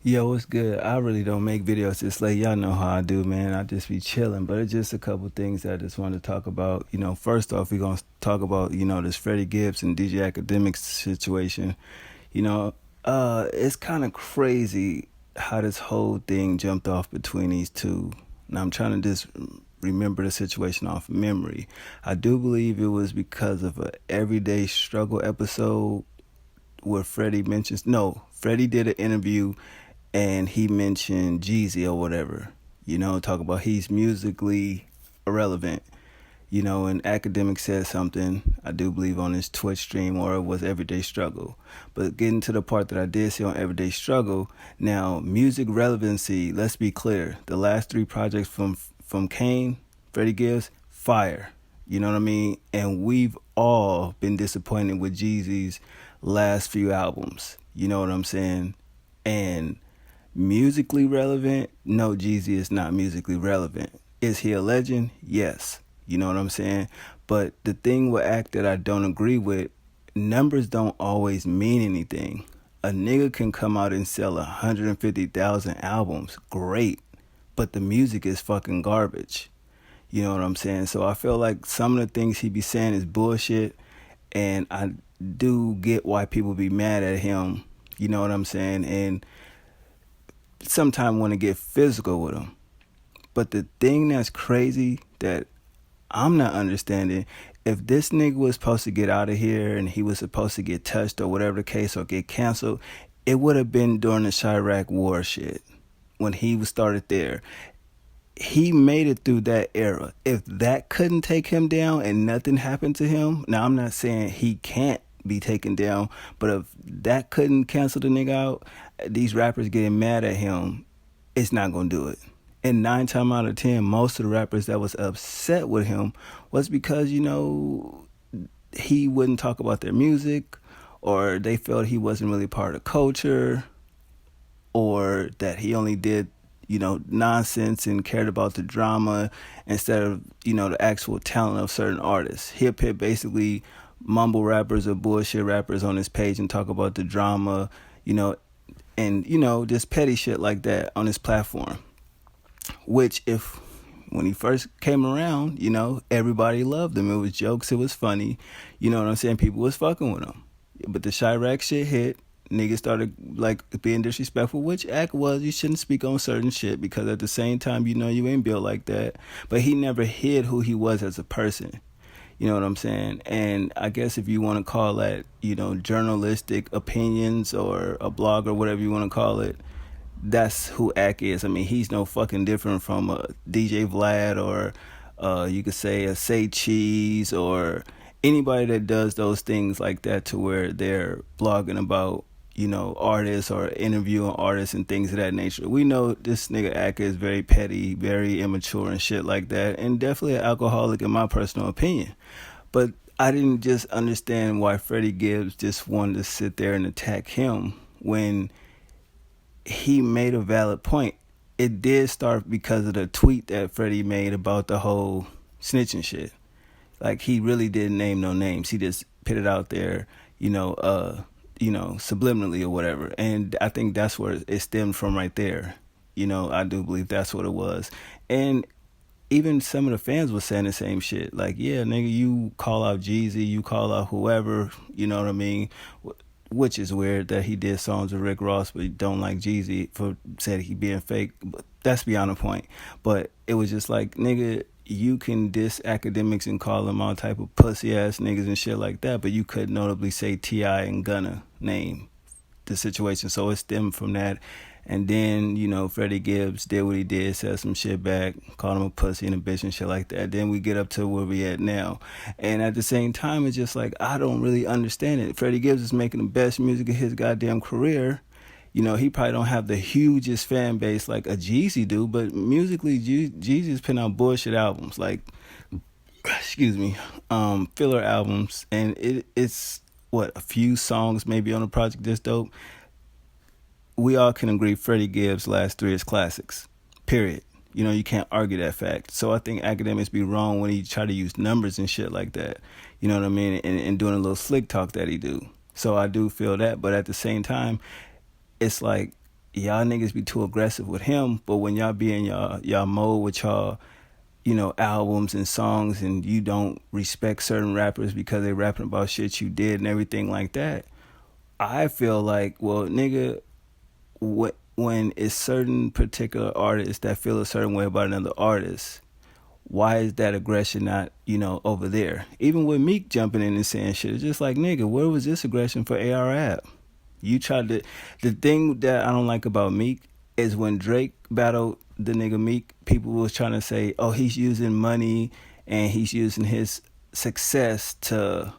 Yo, what's good? I really don't make videos this late. Y'all know how I do, man. I just be chilling. But it's just a couple things that I just wanted to talk about. First off, we're going to talk about, this Freddie Gibbs and DJ Akademiks situation. It's kind of crazy how this whole thing jumped off between these two. Now, I'm trying to just remember the situation off memory. I do believe it was because of a everyday struggle episode where Freddie mentions, no, Freddie did an interview and he mentioned Jeezy or whatever, talk about he's musically irrelevant, and Academic said something, I do believe on his Twitch stream, or it was Everyday Struggle. But getting to the part that I did see on Everyday Struggle, now music relevancy, let's be clear, the last three projects from Kane, Freddie Gibbs, fire. You know what I mean? And we've all been disappointed with Jeezy's last few albums. You know what I'm saying? And musically relevant? No, Jeezy is not musically relevant. Is he a legend? Yes. You know what I'm saying? But the thing with Act that I don't agree with, numbers don't always mean anything. A nigga can come out and sell 150,000 albums. Great. But the music is fucking garbage. You know what I'm saying? So I feel like some of the things he be saying is bullshit. And I do get why people be mad at him. You know what I'm saying? And sometimes want to get physical with him. But the thing that's crazy that I'm not understanding, if this nigga was supposed to get out of here and he was supposed to get touched or whatever the case or get canceled, it would have been during the Chirac war shit when he was started there. He made it through that era. If that couldn't take him down and nothing happened to him, now I'm not saying he can't be taken down, but if that couldn't cancel the nigga out, these rappers getting mad at him, it's not gonna do it. And 9 times out of 10, most of the rappers that was upset with him was because, he wouldn't talk about their music, or they felt he wasn't really part of culture, or that he only did, nonsense and cared about the drama instead of, the actual talent of certain artists. He'll put basically mumble rappers or bullshit rappers on his page and talk about the drama, and, just petty shit like that on his platform. Which, if when he first came around, everybody loved him. It was jokes, it was funny. You know what I'm saying? People was fucking with him. But the Chirac shit hit. Niggas started like being disrespectful, which Act was. You shouldn't speak on certain shit because at the same time, you ain't built like that. But he never hid who he was as a person. You know what I'm saying? And I guess if you want to call that, journalistic opinions or a blog or whatever you want to call it, that's who Ack is. I mean, he's no fucking different from a DJ Vlad or you could say a Say Cheese or anybody that does those things like that to where they're blogging about, artists or interviewing artists and things of that nature. We know this nigga Ack is very petty, very immature and shit like that, and definitely an alcoholic in my personal opinion. But I didn't just understand why Freddie Gibbs just wanted to sit there and attack him when he made a valid point. It did start because of the tweet that Freddie made about the whole snitching shit. Like, he really didn't name no names. He just put it out there, subliminally or whatever. And I think that's where it stemmed from right there. I do believe that's what it was. And even some of the fans were saying the same shit. Like, yeah, nigga, you call out Jeezy, you call out whoever, you know what I mean? Which is weird that he did songs with Rick Ross but don't like Jeezy for said he being fake. But that's beyond the point. But it was just like, nigga, you can diss Academics and call them all type of pussy ass niggas and shit like that, but you could notably say T.I. and Gunna name the situation. So it stemmed from that. And then, Freddie Gibbs did what he did, said some shit back, called him a pussy and a bitch and shit like that. Then we get up to where we at now. And at the same time, it's just like, I don't really understand it. Freddie Gibbs is making the best music of his goddamn career. He probably don't have the hugest fan base like a Jeezy do, but musically, Jeezy's putting out bullshit albums, like, excuse me, filler albums. And it's, a few songs maybe on the project that's dope. We all can agree Freddie Gibbs' last three is classics, period. You can't argue that fact. So I think Academics be wrong when he try to use numbers and shit like that. You know what I mean? And doing a little slick talk that he do. So I do feel that. But at the same time, it's like, y'all niggas be too aggressive with him, but when y'all be in y'all mode with y'all, albums and songs, and you don't respect certain rappers because they rapping about shit you did and everything like that, I feel like, well, nigga, when it's certain particular artists that feel a certain way about another artist, why is that aggression not, over there? Even with Meek jumping in and saying shit, it's just like, nigga, where was this aggression for AR-Ab? You tried to. The thing that I don't like about Meek is when Drake battled the nigga Meek, people was trying to say, oh, he's using money and he's using his success to,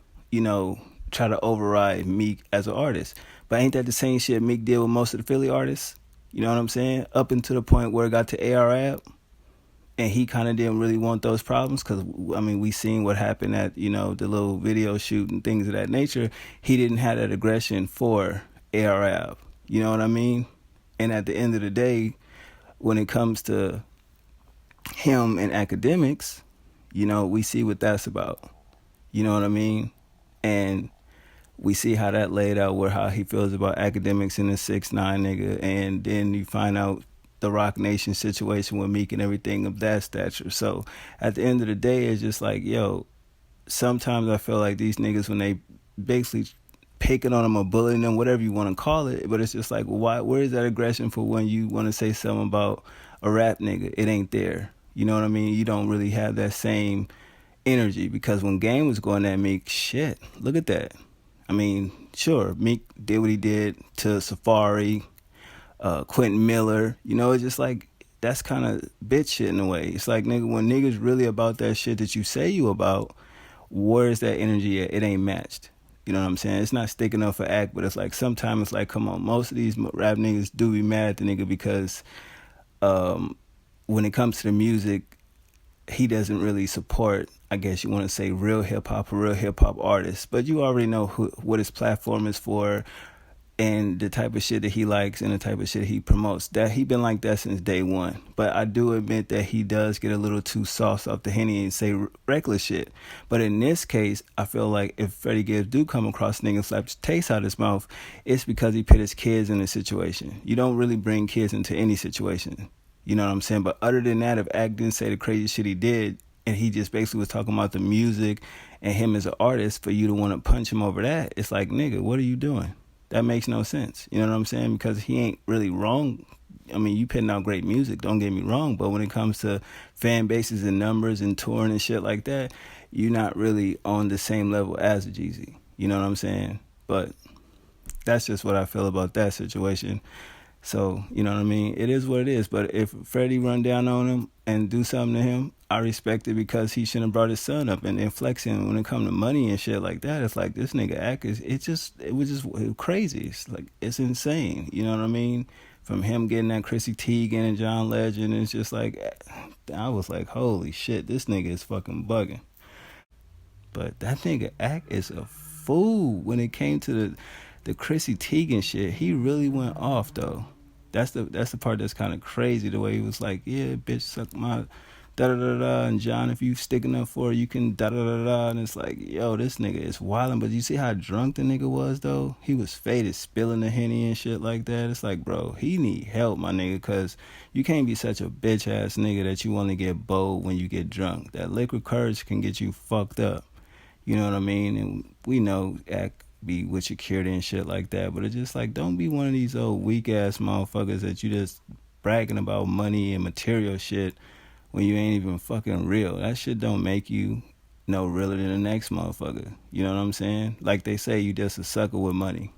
try to override Meek as an artist. But ain't that the same shit Meek did with most of the Philly artists? You know what I'm saying? Up until the point where it got to AR-Ab, and he kind of didn't really want those problems because, we seen what happened at, the little video shoot and things of that nature. He didn't have that aggression for AR-Ab. You know what I mean? And at the end of the day, when it comes to him and Akademiks, we see what that's about. You know what I mean? And we see how that laid out, where how he feels about Akademiks and the 6ix9ine nigga, and then you find out the Rock Nation situation with Meek and everything of that stature. So at the end of the day, it's just like, yo, sometimes I feel like these niggas, when they basically picking on them or bullying them, whatever you want to call it, but it's just like, why? Where is that aggression for when you want to say something about a rap nigga? It ain't there. You know what I mean? You don't really have that same energy, because when Game was going at Meek, shit, look at that. Sure, Meek did what he did to Safari, Quentin Miller. It's just like, that's kind of bitch shit in a way. It's like, nigga, when niggas really about that shit that you say you about, where's that energy at? It ain't matched. You know what I'm saying? It's not sticking up for act, but it's like, sometimes it's like, come on, most of these rap niggas do be mad at the nigga because when it comes to the music, he doesn't really support, I guess you want to say, real hip-hop or real hip-hop artists. But you already know what his platform is for, and the type of shit that he likes and the type of shit he promotes. That he been like that since day one. But I do admit that he does get a little too sauce off the Henny and say reckless shit. But in this case, I feel like if Freddie Gibbs do come across niggas slap the taste out of his mouth, it's because he put his kids in a situation. You don't really bring kids into any situation. You know what I'm saying? But other than that, if Ak didn't say the crazy shit he did, and he just basically was talking about the music and him as an artist, for you to want to punch him over that, it's like, nigga, what are you doing? That makes no sense. You know what I'm saying? Because he ain't really wrong. You putting out great music, don't get me wrong, but when it comes to fan bases and numbers and touring and shit like that, you're not really on the same level as a Jeezy. You know what I'm saying? But that's just what I feel about that situation. So, you know what I mean? It is what it is. But if Freddie run down on him and do something to him, I respect it, because he shouldn't have brought his son up and then flexing when it come to money and shit like that. It's like, this nigga act is, it was just crazy. It's like, it's insane. You know what I mean? From him getting that Chrissy Teigen and John Legend, it's just like, I was like, holy shit, this nigga is fucking bugging. But that nigga act is a fool when it came to the Chrissy Teigen shit. He really went off though. That's the part that's kind of crazy. The way he was like, yeah, bitch, suck my da da da da, and John, if you sticking up for it, you can da da da da. And it's like, yo, this nigga is wilding. But you see how drunk the nigga was though? He was faded, spilling the Henny and shit like that. It's like, bro, he need help, my nigga, because you can't be such a bitch ass nigga that you want to get bold when you get drunk. That liquid courage can get you fucked up. You know what I mean? And we know act be with security and shit like that, but it's just like, don't be one of these old weak ass motherfuckers that you just bragging about money and material shit when you ain't even fucking real. That shit don't make you no realer than the next motherfucker. You know what I'm saying? Like they say, you just a sucker with money.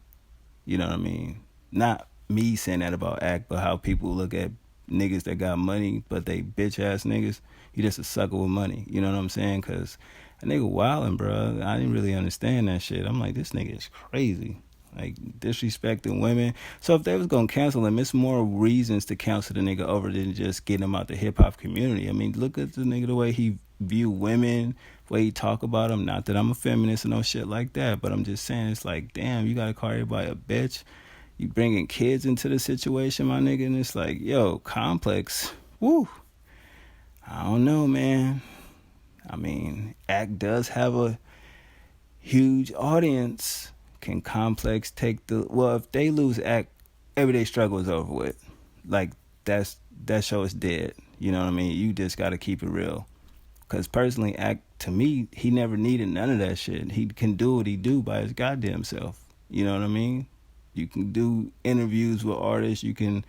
You know what I mean? Not me saying that about act, but how people look at niggas that got money but they bitch ass niggas. You just a sucker with money. You know what I'm saying? Because a nigga wildin', bro. I didn't really understand that shit. I'm like, this nigga is crazy. Like, disrespecting women. So if they was gonna cancel him, it's more reasons to cancel the nigga over than just getting him out the hip-hop community. I mean, look at the nigga, the way he view women, the way he talk about them. Not that I'm a feminist and no shit like that, but I'm just saying, it's like, damn, you gotta call everybody a bitch. You bringing kids into the situation, my nigga, and it's like, yo, Complex, woo. I don't know, man. I mean, Act does have a huge audience. Can Complex take the... Well, if they lose Act Everyday Struggle is over with. Like that show is dead. You know what I mean? You just got to keep it real. Cause personally, to me, he never needed none of that shit. He can do what he do by his goddamn self. You know what I mean? You can do interviews with artists. You can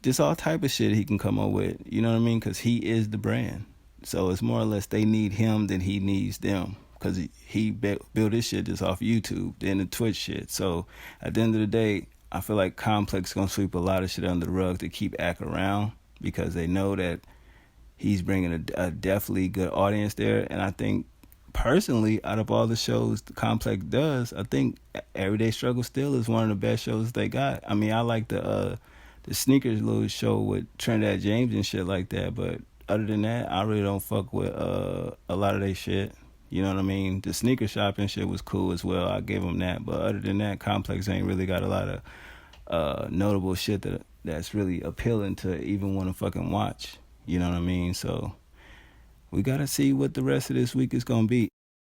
just all type of shit he can come up with. You know what I mean? Cause he is the brand. So it's more or less they need him than he needs them. Cause he built his shit just off YouTube, then the Twitch shit. So at the end of the day, I feel like Complex gonna sweep a lot of shit under the rug to keep Ack around because they know that he's bringing a definitely good audience there. And I think personally, out of all the shows the Complex does, I think Everyday Struggle still is one of the best shows they got. I mean, I like the Sneakers little show with Trinidad James and shit like that, but other than that, I really don't fuck with a lot of their shit. You know what I mean? The sneaker shopping shit was cool as well. I gave them that. But other than that, Complex ain't really got a lot of notable shit that's really appealing to even want to fucking watch. You know what I mean? So we got to see what the rest of this week is going to be.